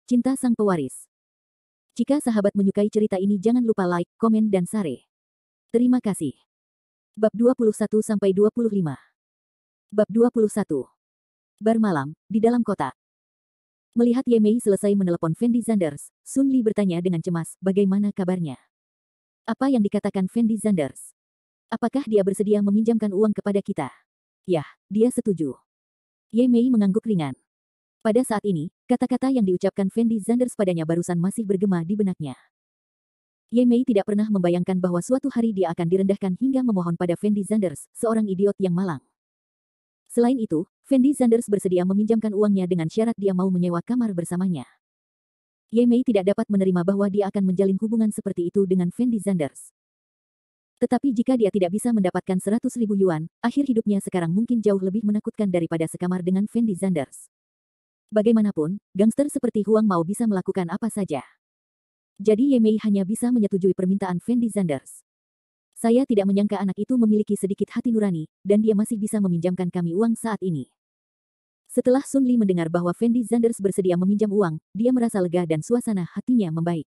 Cinta Sang Pewaris. Jika sahabat menyukai cerita ini jangan lupa like, komen dan share. Terima kasih. Bab 21-25. Bab 21. Bar malam, di dalam kota. Melihat Ye Mei selesai menelepon Fendi Zanders, Sun Li bertanya dengan cemas, bagaimana kabarnya? Apa yang dikatakan Fendi Zanders? Apakah dia bersedia meminjamkan uang kepada kita? Yah, dia setuju. Ye Mei mengangguk ringan. Pada saat ini, kata-kata yang diucapkan Fendi Zanders padanya barusan masih bergema di benaknya. Ye Mei tidak pernah membayangkan bahwa suatu hari dia akan direndahkan hingga memohon pada Fendi Zanders, seorang idiot yang malang. Selain itu, Fendi Zanders bersedia meminjamkan uangnya dengan syarat dia mau menyewa kamar bersamanya. Ye Mei tidak dapat menerima bahwa dia akan menjalin hubungan seperti itu dengan Fendi Zanders. Tetapi jika dia tidak bisa mendapatkan 100.000 yuan, akhir hidupnya sekarang mungkin jauh lebih menakutkan daripada sekamar dengan Fendi Zanders. Bagaimanapun, gangster seperti Huang Mao bisa melakukan apa saja. Jadi Ye Mei hanya bisa menyetujui permintaan Fendi Zanders. Saya tidak menyangka anak itu memiliki sedikit hati nurani, dan dia masih bisa meminjamkan kami uang saat ini. Setelah Sun Li mendengar bahwa Fendi Zanders bersedia meminjam uang, dia merasa lega dan suasana hatinya membaik.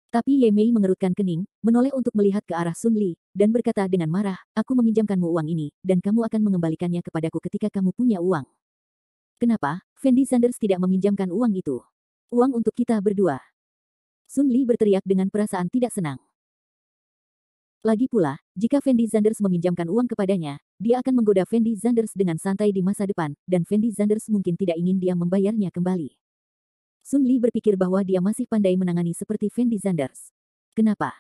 Tapi Ye Mei mengerutkan kening, menoleh untuk melihat ke arah Sun Li, dan berkata dengan marah, aku meminjamkanmu uang ini, dan kamu akan mengembalikannya kepadaku ketika kamu punya uang. Kenapa, Fendi Zanders tidak meminjamkan uang itu? Uang untuk kita berdua. Sun Li berteriak dengan perasaan tidak senang. Lagi pula, jika Fendi Zanders meminjamkan uang kepadanya, dia akan menggoda Fendi Zanders dengan santai di masa depan, dan Fendi Zanders mungkin tidak ingin dia membayarnya kembali. Sun Li berpikir bahwa dia masih pandai menangani seperti Fendi Zanders. Kenapa?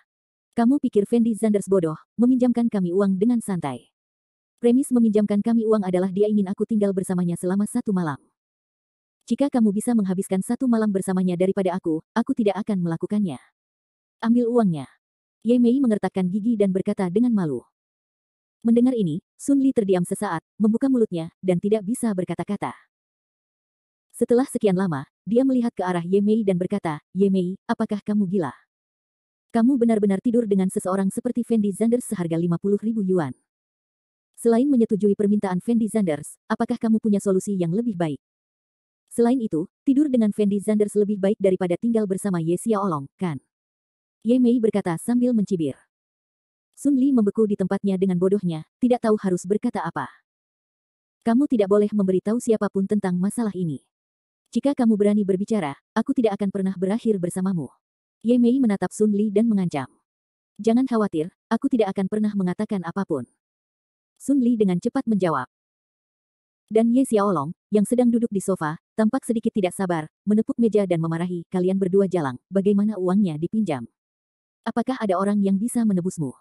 Kamu pikir Fendi Zanders bodoh, meminjamkan kami uang dengan santai? Premis meminjamkan kami uang adalah dia ingin aku tinggal bersamanya selama 1 malam. Jika kamu bisa menghabiskan 1 malam bersamanya daripada aku tidak akan melakukannya. Ambil uangnya. Ye Mei mengertakkan gigi dan berkata dengan malu. Mendengar ini, Sun Li terdiam sesaat, membuka mulutnya, dan tidak bisa berkata-kata. Setelah sekian lama, dia melihat ke arah Ye Mei dan berkata, Ye Mei, apakah kamu gila? Kamu benar-benar tidur dengan seseorang seperti Fendi Zanders seharga 50.000 yuan. Selain menyetujui permintaan Fendi Zanders, apakah kamu punya solusi yang lebih baik? Selain itu, tidur dengan Fendi Zanders lebih baik daripada tinggal bersama Ye Xiaolong, kan? Ye Mei berkata sambil mencibir. Sun Li membeku di tempatnya dengan bodohnya, tidak tahu harus berkata apa. Kamu tidak boleh memberitahu siapapun tentang masalah ini. Jika kamu berani berbicara, aku tidak akan pernah berakhir bersamamu. Ye Mei menatap Sun Li dan mengancam. Jangan khawatir, aku tidak akan pernah mengatakan apapun. Sun Li dengan cepat menjawab. Dan Ye Xiaolong, yang sedang duduk di sofa, tampak sedikit tidak sabar, menepuk meja dan memarahi, kalian berdua jalang, bagaimana uangnya dipinjam? Apakah ada orang yang bisa menebusmu?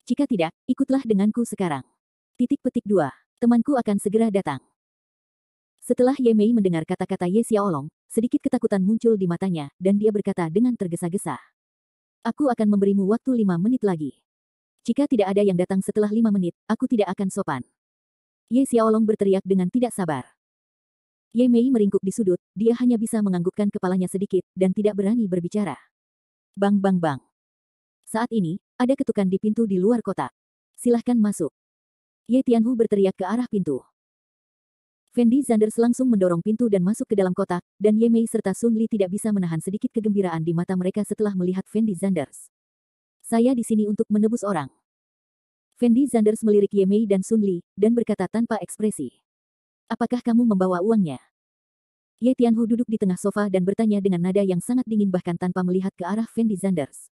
Jika tidak, ikutlah denganku sekarang. Titik petik 2. Temanku akan segera datang. Setelah Ye Mei mendengar kata-kata Ye Xiaolong, sedikit ketakutan muncul di matanya, dan dia berkata dengan tergesa-gesa. Aku akan memberimu waktu 5 menit lagi. Jika tidak ada yang datang setelah 5 menit, aku tidak akan sopan. Ye Xiaolong berteriak dengan tidak sabar. Ye Mei meringkuk di sudut, dia hanya bisa menganggukkan kepalanya sedikit, dan tidak berani berbicara. Bang bang bang. Saat ini, ada ketukan di pintu di luar kotak. Silahkan masuk. Ye Tianhu berteriak ke arah pintu. Fendi Zanders langsung mendorong pintu dan masuk ke dalam kotak, dan Ye Mei serta Sun Li tidak bisa menahan sedikit kegembiraan di mata mereka setelah melihat Fendi Zanders. Saya di sini untuk menebus orang. Fendi Zanders melirik Ye Mei dan Sun Li, dan berkata tanpa ekspresi. Apakah kamu membawa uangnya? Ye Tianhu duduk di tengah sofa dan bertanya dengan nada yang sangat dingin bahkan tanpa melihat ke arah Fendi Zanders.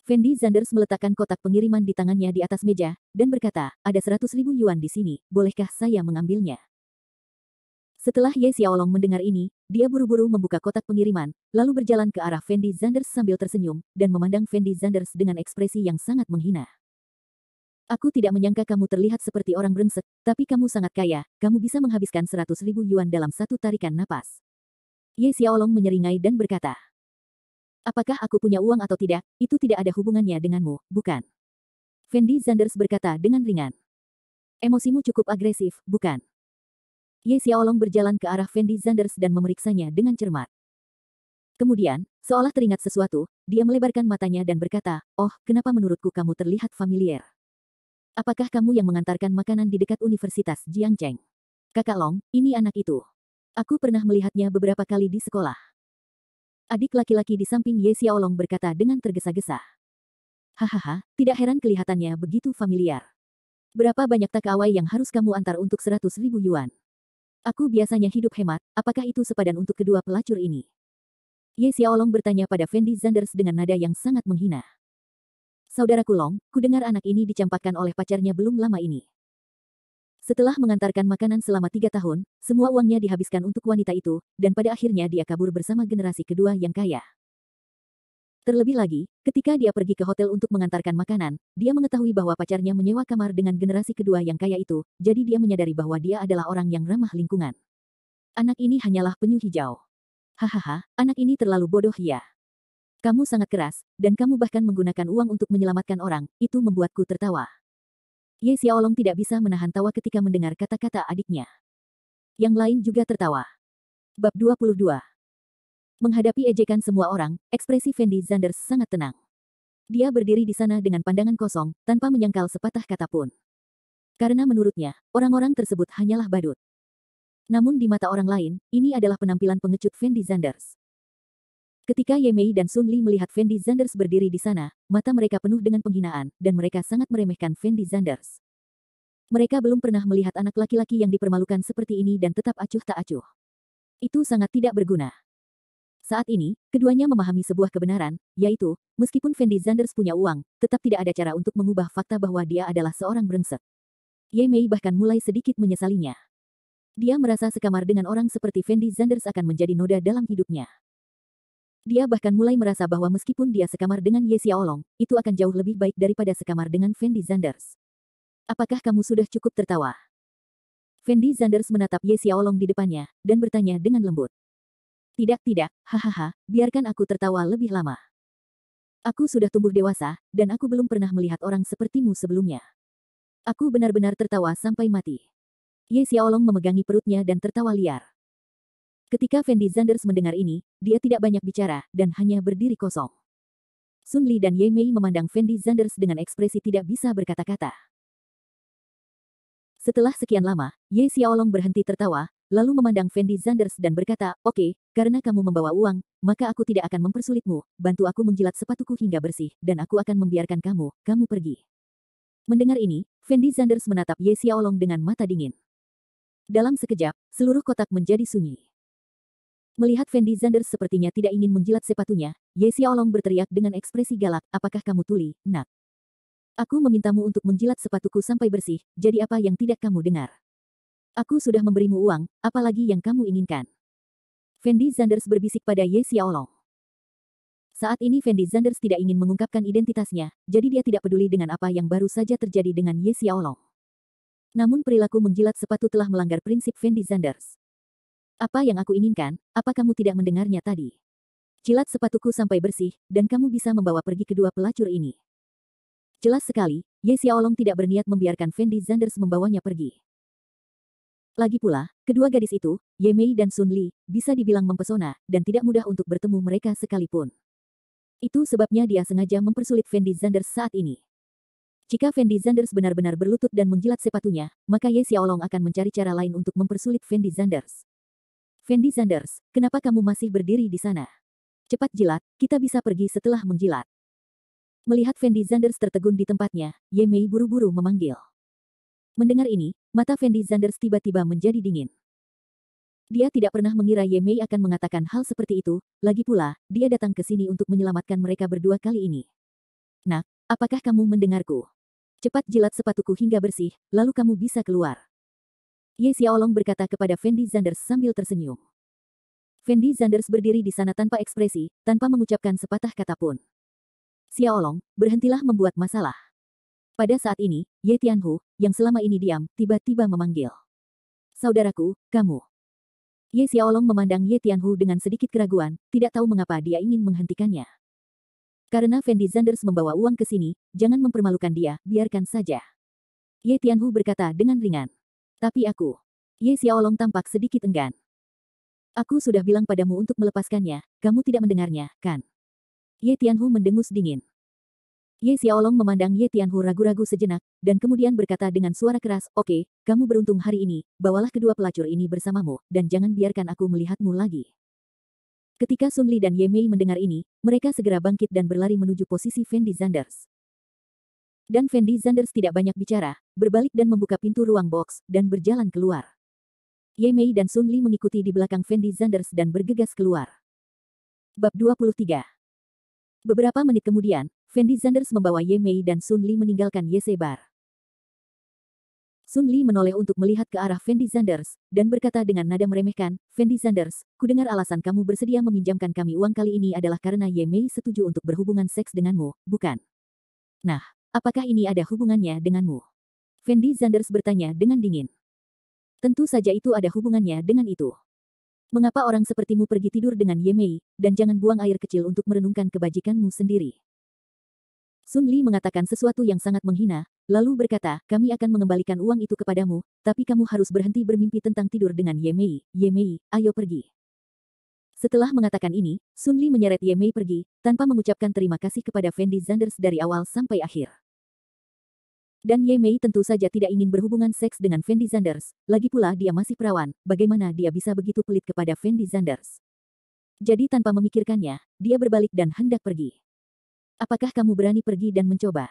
Fendi Zanders meletakkan kotak pengiriman di tangannya di atas meja, dan berkata, ada 100.000 yuan di sini, bolehkah saya mengambilnya? Setelah Ye Xiaolong mendengar ini, dia buru-buru membuka kotak pengiriman, lalu berjalan ke arah Fendi Zanders sambil tersenyum, dan memandang Fendi Zanders dengan ekspresi yang sangat menghina. Aku tidak menyangka kamu terlihat seperti orang brengsek, tapi kamu sangat kaya, kamu bisa menghabiskan 100.000 yuan dalam satu tarikan napas. Ye Xiaolong menyeringai dan berkata. Apakah aku punya uang atau tidak, itu tidak ada hubungannya denganmu, bukan? Fendi Zanders berkata dengan ringan. Emosimu cukup agresif, bukan? Ye Xiaolong berjalan ke arah Fendi Zanders dan memeriksanya dengan cermat. Kemudian, seolah teringat sesuatu, dia melebarkan matanya dan berkata, oh, kenapa menurutku kamu terlihat familiar? Apakah kamu yang mengantarkan makanan di dekat Universitas Jiangcheng? Kakak Long, ini anak itu. Aku pernah melihatnya beberapa kali di sekolah. Adik laki-laki di samping Ye Xiaolong berkata dengan tergesa-gesa. Hahaha, tidak heran kelihatannya begitu familiar. Berapa banyak takawai yang harus kamu antar untuk 100.000 yuan? Aku biasanya hidup hemat, apakah itu sepadan untuk kedua pelacur ini? Ye Xiaolong bertanya pada Fendi Zanders dengan nada yang sangat menghina. Saudaraku Long, kudengar anak ini dicampakkan oleh pacarnya belum lama ini. Setelah mengantarkan makanan selama 3 tahun, semua uangnya dihabiskan untuk wanita itu, dan pada akhirnya dia kabur bersama generasi kedua yang kaya. Terlebih lagi, ketika dia pergi ke hotel untuk mengantarkan makanan, dia mengetahui bahwa pacarnya menyewa kamar dengan generasi kedua yang kaya itu, jadi dia menyadari bahwa dia adalah orang yang ramah lingkungan. Anak ini hanyalah penyu hijau. Hahaha, anak ini terlalu bodoh ya. Kamu sangat keras, dan kamu bahkan menggunakan uang untuk menyelamatkan orang, itu membuatku tertawa. Ye Xiaolong tidak bisa menahan tawa ketika mendengar kata-kata adiknya. Yang lain juga tertawa. Bab 22. Menghadapi ejekan semua orang, ekspresi Fendi Zanders sangat tenang. Dia berdiri di sana dengan pandangan kosong, tanpa menyangkal sepatah kata pun. Karena menurutnya, orang-orang tersebut hanyalah badut. Namun di mata orang lain, ini adalah penampilan pengecut Fendi Zanders. Ketika Ye Mei dan Sun Li melihat Fendi Zanders berdiri di sana, mata mereka penuh dengan penghinaan, dan mereka sangat meremehkan Fendi Zanders. Mereka belum pernah melihat anak laki-laki yang dipermalukan seperti ini dan tetap acuh tak acuh. Itu sangat tidak berguna. Saat ini, keduanya memahami sebuah kebenaran, yaitu, meskipun Fendi Zanders punya uang, tetap tidak ada cara untuk mengubah fakta bahwa dia adalah seorang brengsek. Ye Mei bahkan mulai sedikit menyesalinya. Dia merasa sekamar dengan orang seperti Fendi Zanders akan menjadi noda dalam hidupnya. Dia bahkan mulai merasa bahwa meskipun dia sekamar dengan Ye Xiaolong, itu akan jauh lebih baik daripada sekamar dengan Fendi Zanders. Apakah kamu sudah cukup tertawa? Fendi Zanders menatap Ye Xiaolong di depannya, dan bertanya dengan lembut. Tidak, hahaha, biarkan aku tertawa lebih lama. Aku sudah tumbuh dewasa, dan aku belum pernah melihat orang sepertimu sebelumnya. Aku benar-benar tertawa sampai mati. Ye Xiaolong memegangi perutnya dan tertawa liar. Ketika Fendi Zanders mendengar ini, dia tidak banyak bicara, dan hanya berdiri kosong. Sun Li dan Ye Mei memandang Fendi Zanders dengan ekspresi tidak bisa berkata-kata. Setelah sekian lama, Ye Xiaolong berhenti tertawa, lalu memandang Fendi Zanders dan berkata, "Oke, karena kamu membawa uang, maka aku tidak akan mempersulitmu, bantu aku menjilat sepatuku hingga bersih, dan aku akan membiarkan kamu pergi." Mendengar ini, Fendi Zanders menatap Ye Xiaolong dengan mata dingin. Dalam sekejap, seluruh kotak menjadi sunyi. Melihat Fendi Zanders sepertinya tidak ingin menjilat sepatunya, Ye Xiaolong berteriak dengan ekspresi galak, "Apakah kamu tuli, nak? Aku memintamu untuk menjilat sepatuku sampai bersih, jadi apa yang tidak kamu dengar? Aku sudah memberimu uang, apalagi yang kamu inginkan?" Fendi Zanders berbisik pada Ye Xiaolong. Saat ini Fendi Zanders tidak ingin mengungkapkan identitasnya, jadi dia tidak peduli dengan apa yang baru saja terjadi dengan Ye Xiaolong. Namun perilaku menjilat sepatu telah melanggar prinsip Fendi Zanders. "Apa yang aku inginkan, apa kamu tidak mendengarnya tadi? Jilat sepatuku sampai bersih, dan kamu bisa membawa pergi kedua pelacur ini." Jelas sekali, Ye Xiaolong tidak berniat membiarkan Fendi Zanders membawanya pergi. Lagi pula, kedua gadis itu, Ye Mei dan Sun Li, bisa dibilang mempesona, dan tidak mudah untuk bertemu mereka sekalipun. Itu sebabnya dia sengaja mempersulit Fendi Zanders saat ini. Jika Fendi Zanders benar-benar berlutut dan menjilat sepatunya, maka Ye Xiaolong akan mencari cara lain untuk mempersulit Fendi Zanders. "Fendi Zanders, kenapa kamu masih berdiri di sana? Cepat jilat, kita bisa pergi setelah menjilat." Melihat Fendi Zanders tertegun di tempatnya, Ye Mei buru-buru memanggil. Mendengar ini, mata Fendi Zanders tiba-tiba menjadi dingin. Dia tidak pernah mengira Ye Mei akan mengatakan hal seperti itu, lagi pula, dia datang ke sini untuk menyelamatkan mereka berdua kali ini. "Nak, apakah kamu mendengarku? Cepat jilat sepatuku hingga bersih, lalu kamu bisa keluar." Ye Xiaolong berkata kepada Fendi Zanders sambil tersenyum. Fendi Zanders berdiri di sana tanpa ekspresi, tanpa mengucapkan sepatah kata pun. "Xiaolong, berhentilah membuat masalah." Pada saat ini, Ye Tianhu, yang selama ini diam, tiba-tiba memanggil. "Saudaraku, kamu." Ye Xiaolong memandang Ye Tianhu dengan sedikit keraguan, tidak tahu mengapa dia ingin menghentikannya. Karena Fendi Zanders membawa uang ke sini, jangan mempermalukan dia, biarkan saja. Ye Tianhu berkata dengan ringan. "Tapi aku." Ye Xiaolong tampak sedikit enggan. "Aku sudah bilang padamu untuk melepaskannya, kamu tidak mendengarnya, kan?" Ye Tianhu mendengus dingin. Ye Xiaolong memandang Ye Tianhu ragu-ragu sejenak, dan kemudian berkata dengan suara keras, "Oke, kamu beruntung hari ini, bawalah kedua pelacur ini bersamamu, dan jangan biarkan aku melihatmu lagi." Ketika Sun Li dan Ye Mei mendengar ini, mereka segera bangkit dan berlari menuju posisi Fendi Zanders. Dan Fendi Zanders tidak banyak bicara, berbalik dan membuka pintu ruang box, dan berjalan keluar. Ye Mei dan Sun Li mengikuti di belakang Fendi Zanders dan bergegas keluar. Bab 23. Beberapa menit kemudian, Fendi Zanders membawa Ye Mei dan Sun Li meninggalkan Yese Bar. Sun Li menoleh untuk melihat ke arah Fendi Zanders, dan berkata dengan nada meremehkan, Fendi Zanders, kudengar alasan kamu bersedia meminjamkan kami uang kali ini adalah karena Ye Mei setuju untuk berhubungan seks denganmu, bukan? Nah, apakah ini ada hubungannya denganmu? Fendi Zanders bertanya dengan dingin. Tentu saja itu ada hubungannya dengan itu. Mengapa orang sepertimu pergi tidur dengan Ye Mei, dan jangan buang air kecil untuk merenungkan kebajikanmu sendiri? Sun Li mengatakan sesuatu yang sangat menghina, lalu berkata, kami akan mengembalikan uang itu kepadamu, tapi kamu harus berhenti bermimpi tentang tidur dengan Ye Mei. Ye Mei, ayo pergi. Setelah mengatakan ini, Sun Li menyeret Ye Mei pergi, tanpa mengucapkan terima kasih kepada Fendi Zanders dari awal sampai akhir. Dan Ye Mei tentu saja tidak ingin berhubungan seks dengan Fendi Zanders, lagi pula dia masih perawan, bagaimana dia bisa begitu pelit kepada Fendi Zanders. Jadi tanpa memikirkannya, dia berbalik dan hendak pergi. Apakah kamu berani pergi dan mencoba?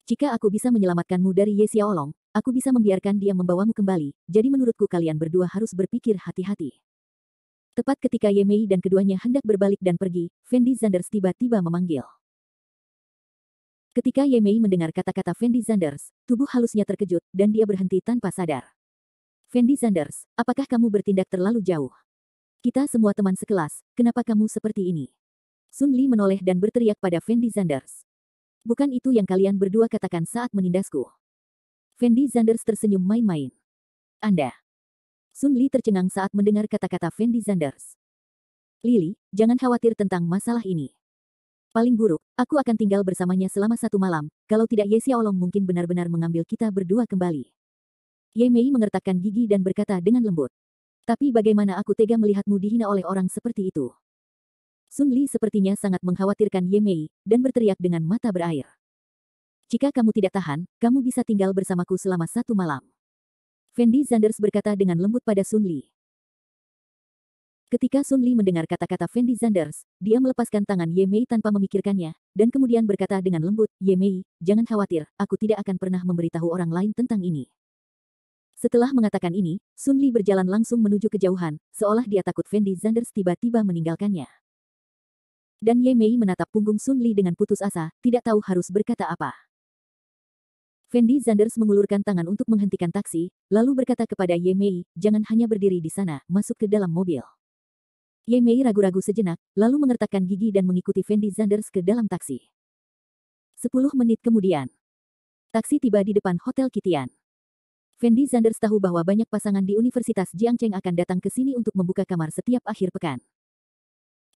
Jika aku bisa menyelamatkanmu dari Ye Xiaolong, aku bisa membiarkan dia membawamu kembali, jadi menurutku kalian berdua harus berpikir hati-hati. Tepat ketika Ye Mei dan keduanya hendak berbalik dan pergi, Fendi Zanders tiba-tiba memanggil. Ketika Ye Mei mendengar kata-kata Fendi Zanders, tubuh halusnya terkejut, dan dia berhenti tanpa sadar. Fendi Zanders, apakah kamu bertindak terlalu jauh? Kita semua teman sekelas, kenapa kamu seperti ini? Sun Li menoleh dan berteriak pada Fendi Zanders. Bukan itu yang kalian berdua katakan saat menindasku. Fendi Zanders tersenyum main-main. Anda. Sun Li tercengang saat mendengar kata-kata Fendi Zanders. Lili, jangan khawatir tentang masalah ini. Paling buruk, aku akan tinggal bersamanya selama 1 malam, kalau tidak Ye Xiaolong mungkin benar-benar mengambil kita berdua kembali. Ye Mei mengertakkan gigi dan berkata dengan lembut. Tapi bagaimana aku tega melihatmu dihina oleh orang seperti itu? Sun Li sepertinya sangat mengkhawatirkan Ye Mei, dan berteriak dengan mata berair. Jika kamu tidak tahan, kamu bisa tinggal bersamaku selama 1 malam. Fendi Zanders berkata dengan lembut pada Sun Li. Ketika Sun Li mendengar kata-kata Fendi Zanders, dia melepaskan tangan Ye Mei tanpa memikirkannya, dan kemudian berkata dengan lembut, Ye Mei, jangan khawatir, aku tidak akan pernah memberitahu orang lain tentang ini. Setelah mengatakan ini, Sun Li berjalan langsung menuju kejauhan, seolah dia takut Fendi Zanders tiba-tiba meninggalkannya. Dan Ye Mei menatap punggung Sun Li dengan putus asa, tidak tahu harus berkata apa. Fendi Zanders mengulurkan tangan untuk menghentikan taksi, lalu berkata kepada Ye Mei, jangan hanya berdiri di sana, masuk ke dalam mobil. Ye Mei ragu-ragu sejenak, lalu mengertakkan gigi dan mengikuti Fendi Zanders ke dalam taksi. 10 menit kemudian, taksi tiba di depan Hotel Kitian. Fendi Zanders tahu bahwa banyak pasangan di Universitas Jiangcheng akan datang ke sini untuk membuka kamar setiap akhir pekan.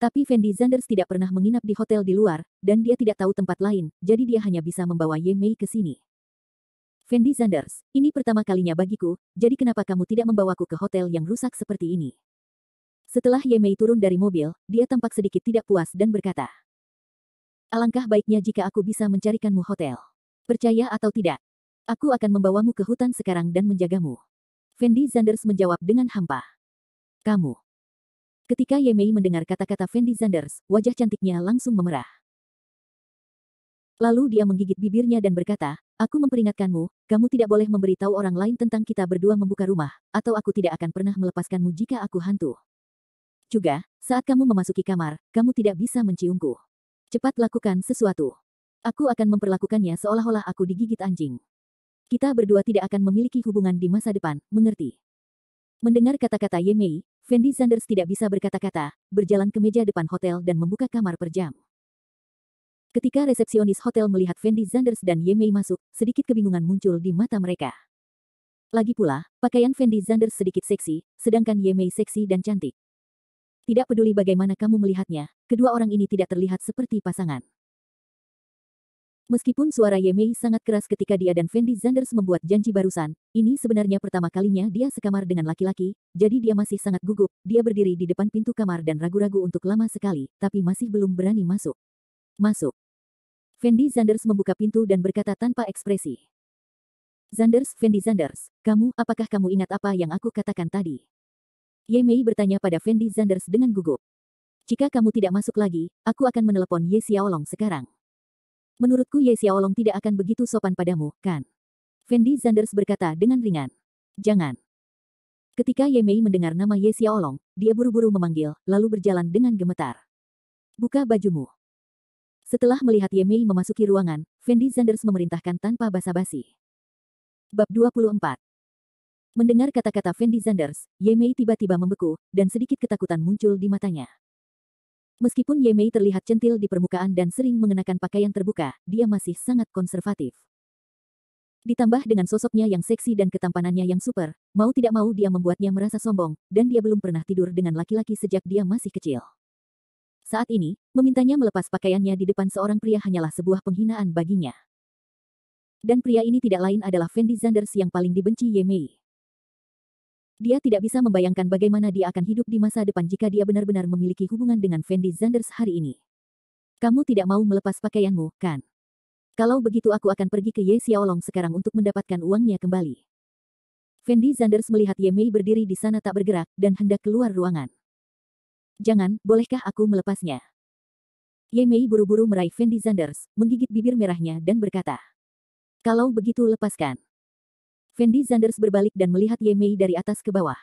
Tapi Fendi Zanders tidak pernah menginap di hotel di luar, dan dia tidak tahu tempat lain, jadi dia hanya bisa membawa Ye Mei ke sini. Fendi Zanders, ini pertama kalinya bagiku, jadi kenapa kamu tidak membawaku ke hotel yang rusak seperti ini? Setelah Ye Mei turun dari mobil, dia tampak sedikit tidak puas dan berkata, alangkah baiknya jika aku bisa mencarikanmu hotel. Percaya atau tidak, aku akan membawamu ke hutan sekarang dan menjagamu. Fendi Zanders menjawab dengan hampa. Kamu. Ketika Ye Mei mendengar kata-kata Fendi Zanders, wajah cantiknya langsung memerah. Lalu dia menggigit bibirnya dan berkata, aku memperingatkanmu, kamu tidak boleh memberitahu orang lain tentang kita berdua membuka rumah, atau aku tidak akan pernah melepaskanmu jika aku hantu. Juga, saat kamu memasuki kamar, kamu tidak bisa menciumku. Cepat lakukan sesuatu. Aku akan memperlakukannya seolah-olah aku digigit anjing. Kita berdua tidak akan memiliki hubungan di masa depan, mengerti? Mendengar kata-kata Ye Mei, Fendi Zanders tidak bisa berkata-kata, berjalan ke meja depan hotel dan membuka kamar per jam. Ketika resepsionis hotel melihat Fendi Zanders dan Ye Mei masuk, sedikit kebingungan muncul di mata mereka. Lagi pula, pakaian Fendi Zanders sedikit seksi, sedangkan Ye Mei seksi dan cantik. Tidak peduli bagaimana kamu melihatnya, kedua orang ini tidak terlihat seperti pasangan. Meskipun suara Ye Mei sangat keras ketika dia dan Fendi Zanders membuat janji barusan, ini sebenarnya pertama kalinya dia sekamar dengan laki-laki, jadi dia masih sangat gugup, dia berdiri di depan pintu kamar dan ragu-ragu untuk lama sekali, tapi masih belum berani masuk. Masuk. Fendi Zanders membuka pintu dan berkata tanpa ekspresi. Zanders, Fendi Zanders, apakah kamu ingat apa yang aku katakan tadi? Ye Mei bertanya pada Fendi Zanders dengan gugup. Jika kamu tidak masuk lagi, aku akan menelepon Ye Xiaolong sekarang. Menurutku Ye Xiaolong tidak akan begitu sopan padamu, kan? Fendi Zanders berkata dengan ringan. Jangan. Ketika Ye Mei mendengar nama Ye Xiaolong, dia buru-buru memanggil, lalu berjalan dengan gemetar. Buka bajumu. Setelah melihat Ye Mei memasuki ruangan, Fendi Zanders memerintahkan tanpa basa-basi. Bab 24. Mendengar kata-kata Fendi Zanders, Ye Mei tiba-tiba membeku, dan sedikit ketakutan muncul di matanya. Meskipun Ye Mei terlihat centil di permukaan dan sering mengenakan pakaian terbuka, dia masih sangat konservatif. Ditambah dengan sosoknya yang seksi dan ketampanannya yang super, mau tidak mau dia membuatnya merasa sombong, dan dia belum pernah tidur dengan laki-laki sejak dia masih kecil. Saat ini, memintanya melepas pakaiannya di depan seorang pria hanyalah sebuah penghinaan baginya. Dan pria ini tidak lain adalah Fendi Zanders yang paling dibenci Ye Mei. Dia tidak bisa membayangkan bagaimana dia akan hidup di masa depan jika dia benar-benar memiliki hubungan dengan Fendi Zanders hari ini. Kamu tidak mau melepas pakaianmu, kan? Kalau begitu aku akan pergi ke Ye Xiaolong sekarang untuk mendapatkan uangnya kembali. Fendi Zanders melihat Ye Mei berdiri di sana tak bergerak, dan hendak keluar ruangan. Jangan, bolehkah aku melepasnya? Ye Mei buru-buru meraih Fendi Zanders, menggigit bibir merahnya dan berkata. Kalau begitu lepaskan. Fendi Zanders berbalik dan melihat Ye Mei dari atas ke bawah.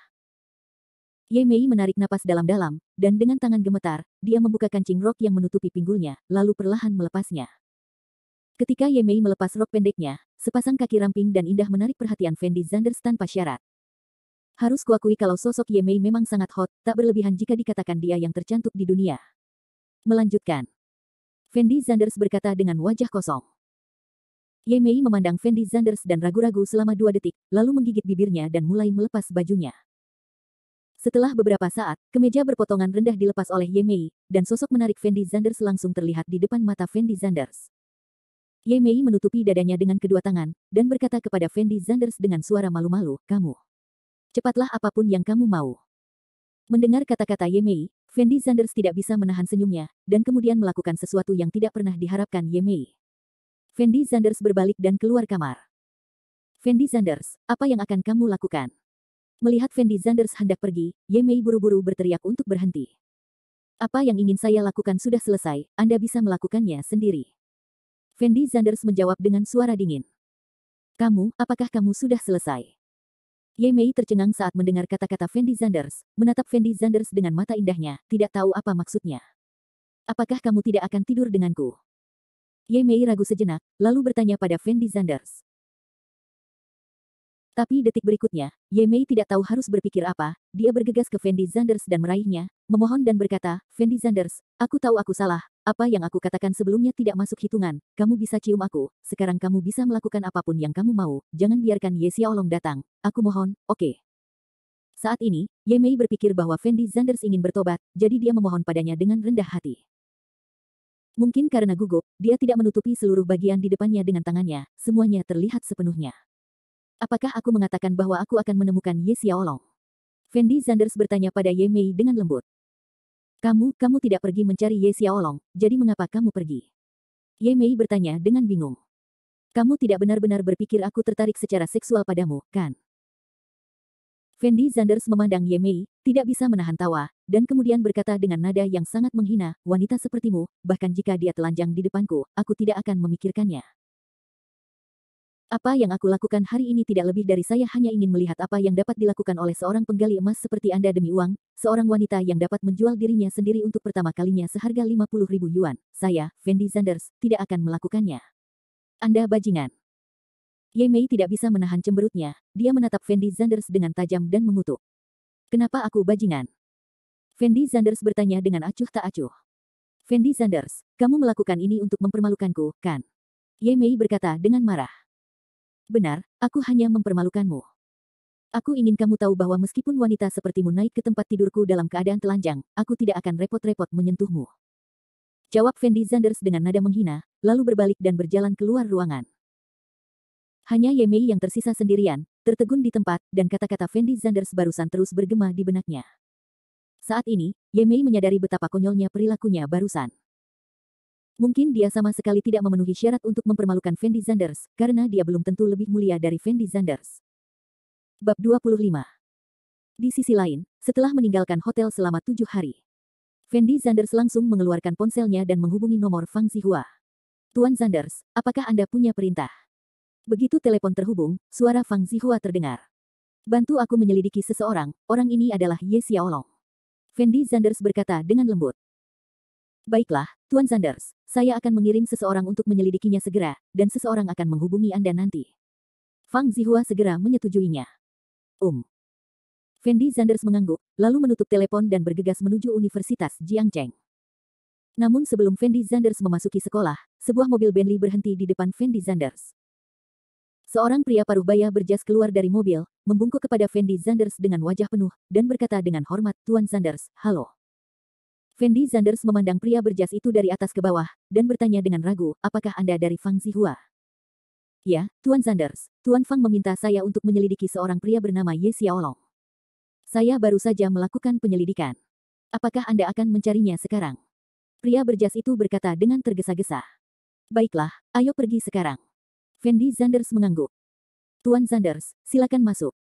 Ye Mei menarik napas dalam-dalam, dan dengan tangan gemetar, dia membuka kancing rok yang menutupi pinggulnya, lalu perlahan melepasnya. Ketika Ye Mei melepas rok pendeknya, sepasang kaki ramping dan indah menarik perhatian Fendi Zanders tanpa syarat. Harus kuakui kalau sosok Ye Mei memang sangat hot, tak berlebihan jika dikatakan dia yang tercantik di dunia. Melanjutkan. Fendi Zanders berkata dengan wajah kosong. Ye Mei memandang Fendi Zanders dan ragu-ragu selama 2 detik, lalu menggigit bibirnya dan mulai melepas bajunya. Setelah beberapa saat, kemeja berpotongan rendah dilepas oleh Ye Mei, dan sosok menarik Fendi Zanders langsung terlihat di depan mata Fendi Zanders. Ye Mei menutupi dadanya dengan kedua tangan, dan berkata kepada Fendi Zanders dengan suara malu-malu, kamu. Cepatlah apapun yang kamu mau. Mendengar kata-kata Ye Mei, Fendi Zanders tidak bisa menahan senyumnya, dan kemudian melakukan sesuatu yang tidak pernah diharapkan Ye Mei. Fendi Zanders berbalik dan keluar kamar. Fendi Zanders, apa yang akan kamu lakukan? Melihat Fendi Zanders hendak pergi, Ye Mei buru-buru berteriak untuk berhenti. Apa yang ingin saya lakukan sudah selesai, Anda bisa melakukannya sendiri. Fendi Zanders menjawab dengan suara dingin. Kamu, apakah kamu sudah selesai? Ye Mei tercengang saat mendengar kata-kata Fendi Zanders, menatap Fendi Zanders dengan mata indahnya, tidak tahu apa maksudnya. Apakah kamu tidak akan tidur denganku? Ye Mei ragu sejenak, lalu bertanya pada Fendi Zanders. Tapi detik berikutnya, Ye Mei tidak tahu harus berpikir apa, dia bergegas ke Fendi Zanders dan meraihnya, memohon dan berkata, Fendi Zanders, aku tahu aku salah, apa yang aku katakan sebelumnya tidak masuk hitungan, kamu bisa cium aku, sekarang kamu bisa melakukan apapun yang kamu mau, jangan biarkan Ye Xiaolong datang, aku mohon, oke. Saat ini, Ye Mei berpikir bahwa Fendi Zanders ingin bertobat, jadi dia memohon padanya dengan rendah hati. Mungkin karena gugup, dia tidak menutupi seluruh bagian di depannya dengan tangannya, semuanya terlihat sepenuhnya. Apakah aku mengatakan bahwa aku akan menemukan Ye Xiaolong? Fendi Zanders bertanya pada Ye Mei dengan lembut. Kamu tidak pergi mencari Ye Xiaolong, jadi mengapa kamu pergi? Ye Mei bertanya dengan bingung. Kamu tidak benar-benar berpikir aku tertarik secara seksual padamu, kan? Fendi Zanders memandang Ye Mei, tidak bisa menahan tawa, dan kemudian berkata dengan nada yang sangat menghina, wanita sepertimu, bahkan jika dia telanjang di depanku, aku tidak akan memikirkannya. Apa yang aku lakukan hari ini tidak lebih dari saya hanya ingin melihat apa yang dapat dilakukan oleh seorang penggali emas seperti Anda demi uang, seorang wanita yang dapat menjual dirinya sendiri untuk pertama kalinya seharga 50.000 yuan. Saya, Fendi Zanders, tidak akan melakukannya. Anda bajingan. Ye Mei tidak bisa menahan cemberutnya, dia menatap Fendi Zanders dengan tajam dan mengutuk. Kenapa aku bajingan? Fendi Zanders bertanya dengan acuh tak acuh. Fendi Zanders, kamu melakukan ini untuk mempermalukanku, kan? Ye Mei berkata dengan marah. Benar, aku hanya mempermalukanmu. Aku ingin kamu tahu bahwa meskipun wanita sepertimu naik ke tempat tidurku dalam keadaan telanjang, aku tidak akan repot-repot menyentuhmu. Jawab Fendi Zanders dengan nada menghina, lalu berbalik dan berjalan keluar ruangan. Hanya Ye Mei yang tersisa sendirian, tertegun di tempat, dan kata-kata Fendi Zanders barusan terus bergema di benaknya. Saat ini, Ye Mei menyadari betapa konyolnya perilakunya barusan. Mungkin dia sama sekali tidak memenuhi syarat untuk mempermalukan Fendi Zanders, karena dia belum tentu lebih mulia dari Fendi Zanders. Bab 25. Di sisi lain, setelah meninggalkan hotel selama 7 hari, Fendi Zanders langsung mengeluarkan ponselnya dan menghubungi nomor Fang Zihua. Tuan Zanders, apakah Anda punya perintah? Begitu telepon terhubung, suara Fang Zihua terdengar. Bantu aku menyelidiki seseorang, orang ini adalah Ye Xiaolong. Fendi Zanders berkata dengan lembut. Baiklah, Tuan Zanders, saya akan mengirim seseorang untuk menyelidikinya segera, dan seseorang akan menghubungi Anda nanti. Fang Zihua segera menyetujuinya. Fendi Zanders mengangguk, lalu menutup telepon dan bergegas menuju Universitas Jiangcheng. Namun sebelum Fendi Zanders memasuki sekolah, sebuah mobil Bentley berhenti di depan Fendi Zanders. Seorang pria paruh baya berjas keluar dari mobil, membungkuk kepada Fendi Zanders dengan wajah penuh, dan berkata dengan hormat, Tuan Zanders, halo. Fendi Zanders memandang pria berjas itu dari atas ke bawah, dan bertanya dengan ragu, apakah Anda dari Fang Zihua? Ya, Tuan Zanders, Tuan Fang meminta saya untuk menyelidiki seorang pria bernama Ye Xiaolong. Saya baru saja melakukan penyelidikan. Apakah Anda akan mencarinya sekarang? Pria berjas itu berkata dengan tergesa-gesa. Baiklah, ayo pergi sekarang. Fendi Zanders mengangguk. Tuan Zanders, silakan masuk.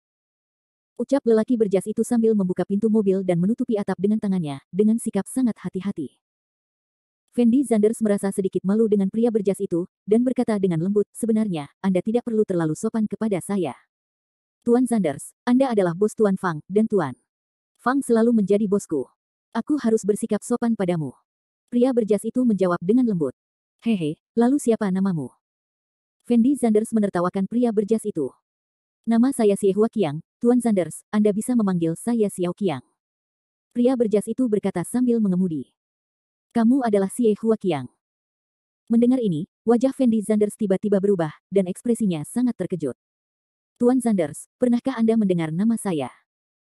Ucap lelaki berjas itu sambil membuka pintu mobil dan menutupi atap dengan tangannya, dengan sikap sangat hati-hati. Fendi Zanders merasa sedikit malu dengan pria berjas itu, dan berkata dengan lembut, sebenarnya, Anda tidak perlu terlalu sopan kepada saya. Tuan Zanders, Anda adalah bos Tuan Fang, dan Tuan Fang selalu menjadi bosku. Aku harus bersikap sopan padamu. Pria berjas itu menjawab dengan lembut. Hehe, lalu siapa namamu? Fendi Zanders menertawakan pria berjas itu. Nama saya Xie Huaqiang, Tuan Zanders, Anda bisa memanggil saya Xiao Qiang. Pria berjas itu berkata sambil mengemudi. Kamu adalah Xie Huaqiang. Mendengar ini, wajah Fendi Zanders tiba-tiba berubah, dan ekspresinya sangat terkejut. Tuan Zanders, pernahkah Anda mendengar nama saya?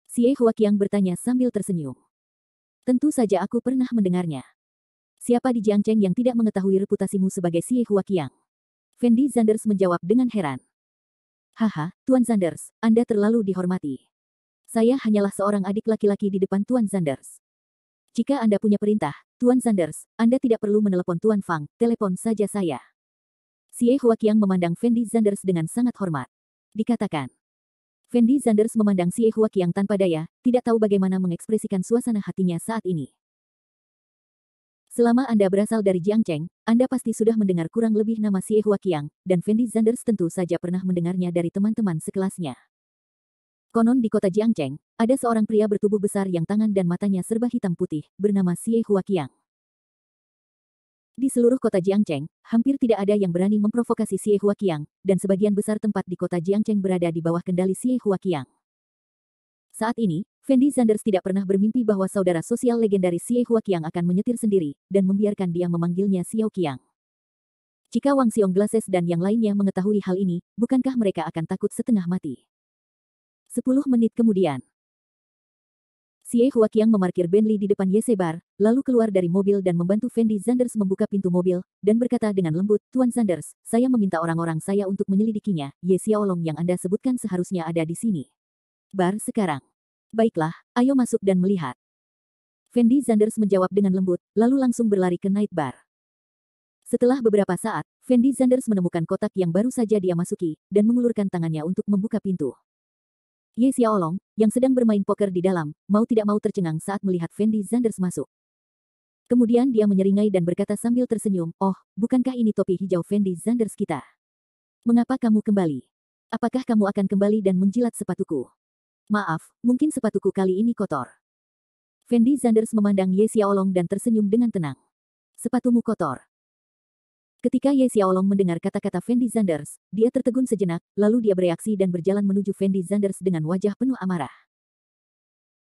Xie Huaqiang bertanya sambil tersenyum. Tentu saja aku pernah mendengarnya. Siapa di Jiangcheng yang tidak mengetahui reputasimu sebagai Xie Huaqiang? Fendi Zanders menjawab dengan heran. Haha, Tuan Zanders, Anda terlalu dihormati. Saya hanyalah seorang adik laki-laki di depan Tuan Zanders. Jika Anda punya perintah, Tuan Zanders, Anda tidak perlu menelepon Tuan Fang, telepon saja saya. Xie Huaqiang memandang Fendi Zanders dengan sangat hormat. Dikatakan. Fendi Zanders memandang Xie Huaqiang tanpa daya, tidak tahu bagaimana mengekspresikan suasana hatinya saat ini. Selama Anda berasal dari Jiangcheng, Anda pasti sudah mendengar kurang lebih nama Xie Huaqiang, dan Fendi Zanders tentu saja pernah mendengarnya dari teman-teman sekelasnya. Konon di kota Jiangcheng, ada seorang pria bertubuh besar yang tangan dan matanya serba hitam putih, bernama Xie Huaqiang. Di seluruh kota Jiangcheng, hampir tidak ada yang berani memprovokasi Xie Huaqiang, dan sebagian besar tempat di kota Jiangcheng berada di bawah kendali Xie Huaqiang. Saat ini, Fendi Zanders tidak pernah bermimpi bahwa saudara sosial legendaris Xie Huaqiang akan menyetir sendiri, dan membiarkan dia memanggilnya Xiao Qiang. Jika Wang Xiong Glases dan yang lainnya mengetahui hal ini, bukankah mereka akan takut setengah mati? 10 menit kemudian. Xie Huaqiang memarkir Bentley di depan YC Bar, lalu keluar dari mobil dan membantu Fendi Zanders membuka pintu mobil, dan berkata dengan lembut, Tuan Zanders, saya meminta orang-orang saya untuk menyelidikinya, Ye Xiaolong yang Anda sebutkan seharusnya ada di sini. Bar sekarang. Baiklah, ayo masuk dan melihat. Fendi Zanders menjawab dengan lembut, lalu langsung berlari ke night bar. Setelah beberapa saat, Fendi Zanders menemukan kotak yang baru saja dia masuki, dan mengulurkan tangannya untuk membuka pintu. Ye Xiaolong, yang sedang bermain poker di dalam, mau tidak mau tercengang saat melihat Fendi Zanders masuk. Kemudian dia menyeringai dan berkata sambil tersenyum, oh, bukankah ini topi hijau Fendi Zanders kita? Mengapa kamu kembali? Apakah kamu akan kembali dan menjilat sepatuku? Maaf, mungkin sepatuku kali ini kotor. Fendi Zanders memandang Ye Xiaolong dan tersenyum dengan tenang. Sepatumu kotor. Ketika Ye Xiaolong mendengar kata-kata Fendi Zanders, dia tertegun sejenak, lalu dia bereaksi dan berjalan menuju Fendi Zanders dengan wajah penuh amarah.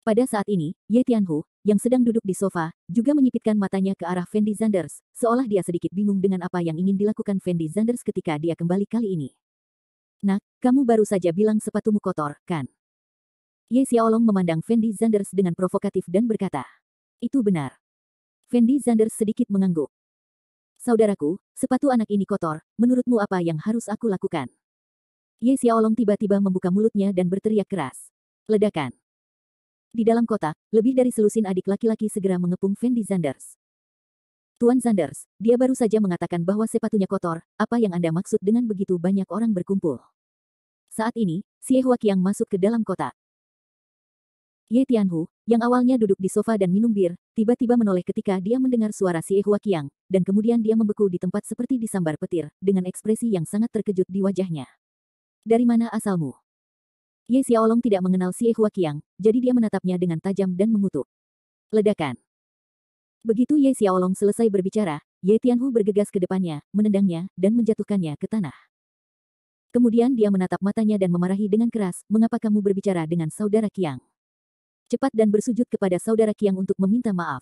Pada saat ini, Ye Tianhu, yang sedang duduk di sofa, juga menyipitkan matanya ke arah Fendi Zanders, seolah dia sedikit bingung dengan apa yang ingin dilakukan Fendi Zanders ketika dia kembali kali ini. Nak, kamu baru saja bilang sepatumu kotor, kan? Ye Xiaolong memandang Fendi Zanders dengan provokatif dan berkata, itu benar. Fendi Zanders sedikit mengangguk. Saudaraku, sepatu anak ini kotor, menurutmu apa yang harus aku lakukan? Ye Xiaolong tiba-tiba membuka mulutnya dan berteriak keras. Ledakan. Di dalam kotak, lebih dari selusin adik laki-laki segera mengepung Fendi Zanders. Tuan Zanders, dia baru saja mengatakan bahwa sepatunya kotor, apa yang Anda maksud dengan begitu banyak orang berkumpul? Saat ini, Xie Huaqiang masuk ke dalam kotak. Ye Tianhu, yang awalnya duduk di sofa dan minum bir, tiba-tiba menoleh ketika dia mendengar suara si Hua Qiang, dan kemudian dia membeku di tempat seperti disambar petir, dengan ekspresi yang sangat terkejut di wajahnya. Dari mana asalmu? Ye Xiaolong tidak mengenal si Hua Qiang, jadi dia menatapnya dengan tajam dan mengutuk. Ledakan. Begitu Ye Xiaolong selesai berbicara, Ye Tianhu bergegas ke depannya, menendangnya, dan menjatuhkannya ke tanah. Kemudian dia menatap matanya dan memarahi dengan keras, mengapa kamu berbicara dengan saudara Qiang? Cepat dan bersujud kepada saudara Qiang untuk meminta maaf.